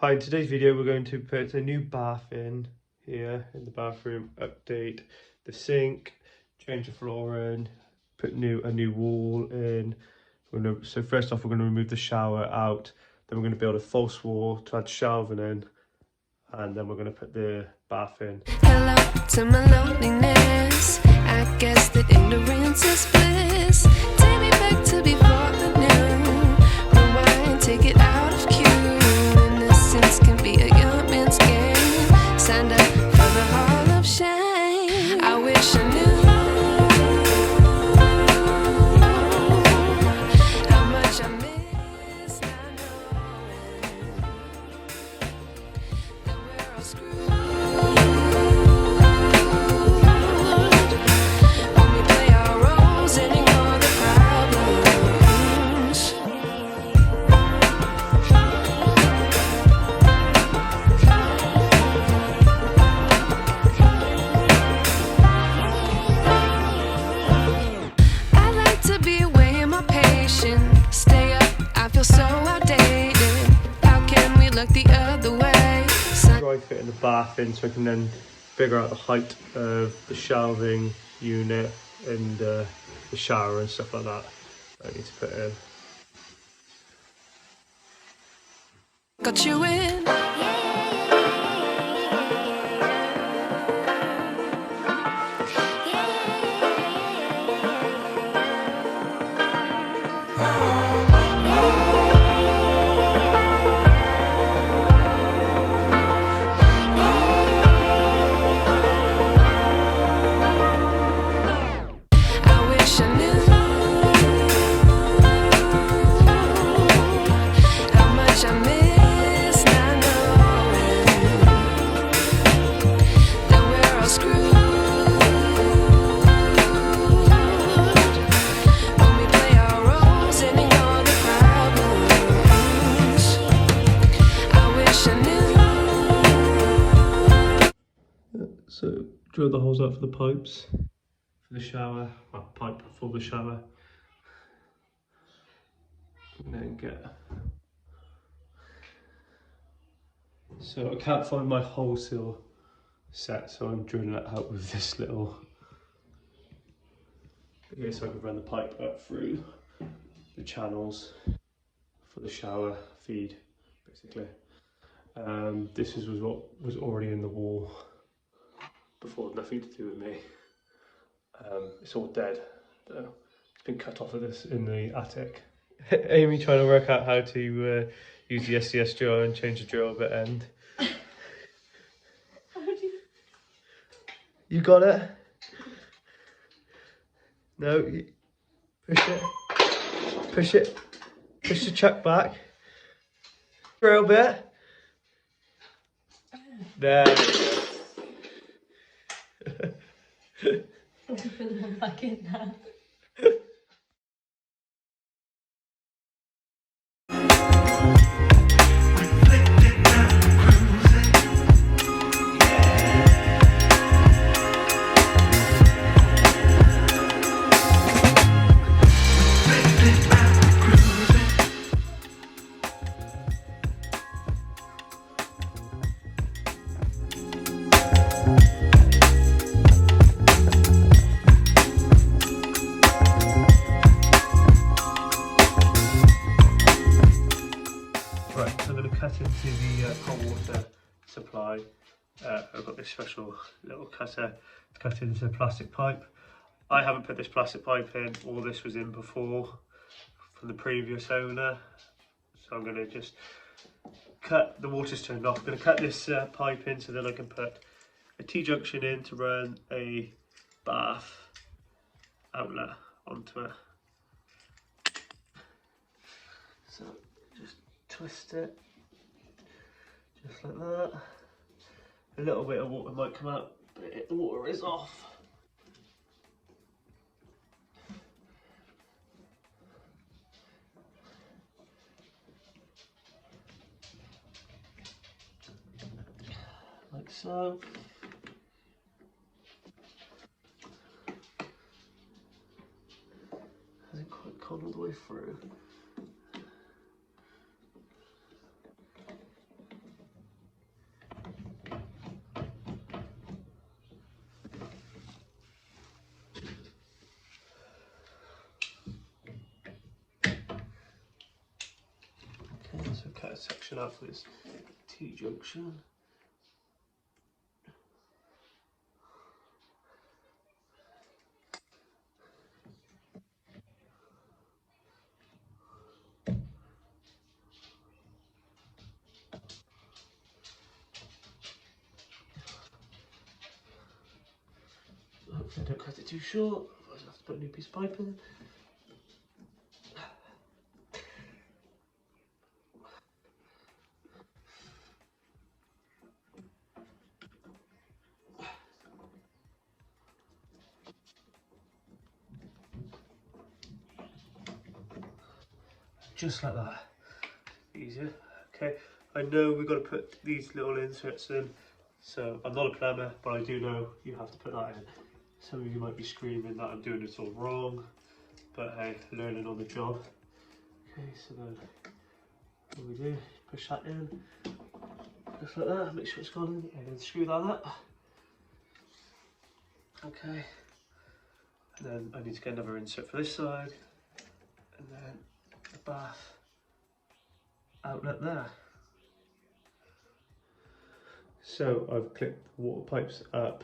Hi, in today's video we're going to put a new bath in here in the bathroom, update the sink, change the flooring, put a new wall in. So first off we're going to remove the shower out, then we're going to build a false wall to add shelving in, and then we're going to put the bath in. Hello to my loneliness, I guess that ignorance is bliss. Take me back to before I knew, rewind, take it out of cue. Innocence can be a young man's game, signed up for the hall of shame. I wish I knew how much I miss not knowing that we're all screwed. Stay up, I feel so outdated. How can we look the other way? Dry fitting the bath in so I can then figure out the height of the shelving unit and the shower and stuff like that I need to put in. Got you in. So drill the holes out for the pipes for the shower, well, pipe for the shower, and then get. So I can't find my hole seal set, so I'm drilling it out with this little. Okay, so I can run the pipe up through the channels for the shower feed, basically. This was what was already in the wall before, nothing to do with me. It's all dead though. It's been cut off of this in the attic. Amy trying to work out how to use the SDS drill and change the drill bit end. You got it? No, push it. Push it. Push the chuck back. Drill bit. There we go. I'm putting them back in now. Right, so I'm going to cut into the hot water supply. I've got this special little cutter to cut into the plastic pipe. I haven't put this plastic pipe in, all this was in before from the previous owner. So I'm going to just cut, the water's turned off, I'm going to cut this pipe in so then I can put a T-junction in to run a bath outlet onto it. So just twist it, just like that. A little bit of water might come out, but the water is off. Like so. Hasn't quite gone all the way through. section out for this T-junction. Hopefully I don't cut it too short, otherwise I'll have to put a new piece of pipe in. Just like that. Easier. Okay, I know we've got to put these little inserts in, so I'm not a plumber, but I do know you have to put that in. Some of you might be screaming that I'm doing this all wrong, but hey, learning on the job. Okay, so then what we do, push that in, just like that, make sure it's gone in, and then screw that up. Okay, and then I need to get another insert for this side, and then the bath outlet there. So I've clipped the water pipes up,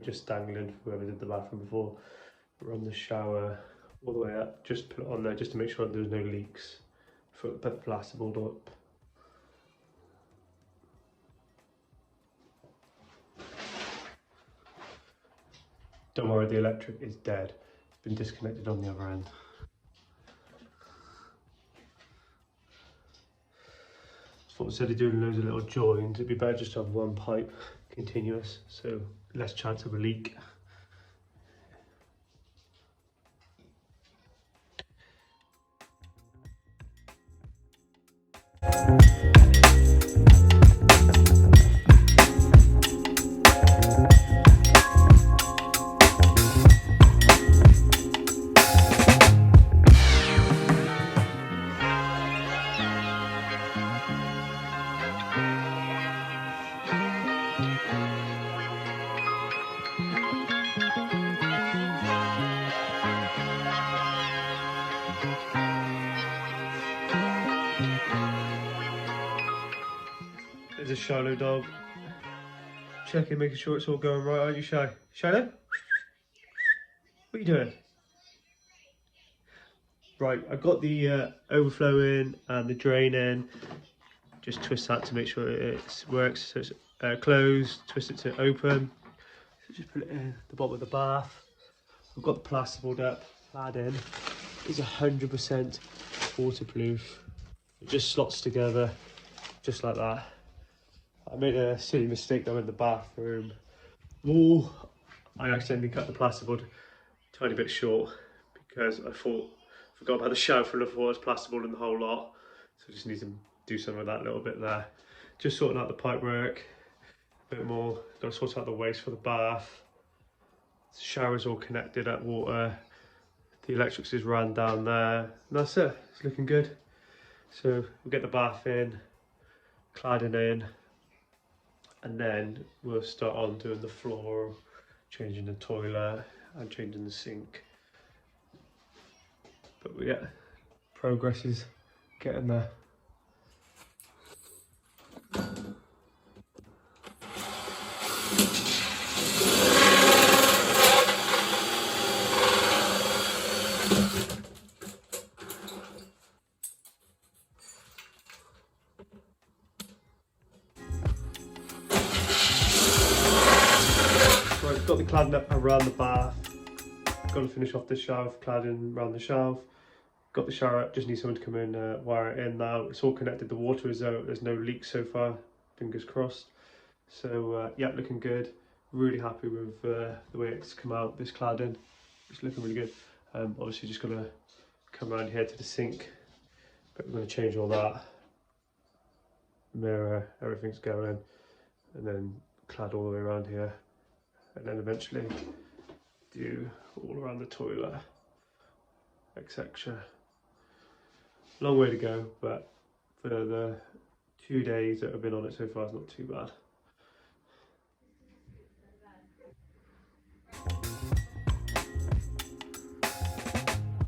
just dangling for whoever did the bathroom before. Run the shower all the way up, just put it on there just to make sure there's no leaks. Put the plasterboard up. Don't worry, the electric is dead. It's been disconnected on the other end. So instead of doing loads of little joins, it'd be better just to have one pipe continuous, so less chance of a leak. There's a Shiloh dog. Checking, making sure it's all going right, aren't you, Shy? Shiloh? What are you doing? Right, I've got the overflow in and the drain in. Just twist that to make sure it works. So it's closed, twist it to open. So just put it in the bottom of the bath. I've got the plasterboard up, clad in. It's 100% waterproof. It just slots together, just like that. I made a silly mistake though in the bathroom. Oh, I accidentally cut the plasterboard a tiny bit short because forgot about the shower and I thought it was plasterboard in the whole lot. So I just need to do some of that little bit there. Just sorting out the pipe work a bit more. Got to sort out the waste for the bath. The shower's all connected at water. The electrics is ran down there. And that's it. It's looking good. So we'll get the bath in, cladding in, and then we'll start on doing the floor, changing the toilet and changing the sink. But yeah, progress is getting there. Right, got the cladding up around the bath. Got to finish off the shelf, cladding around the shelf. Got the shower up, just need someone to come in, wire it in now. It's all connected, the water is out, there's no leaks so far, fingers crossed. So yeah, looking good. Really happy with the way it's come out, this cladding. It's looking really good. Obviously just got to come around here to the sink, but we're going to change all that. Mirror, everything's going, and then clad all the way around here. And then eventually do all around the toilet, etc. Long way to go, but for the 2 days that I've been on it so far, it's not too bad.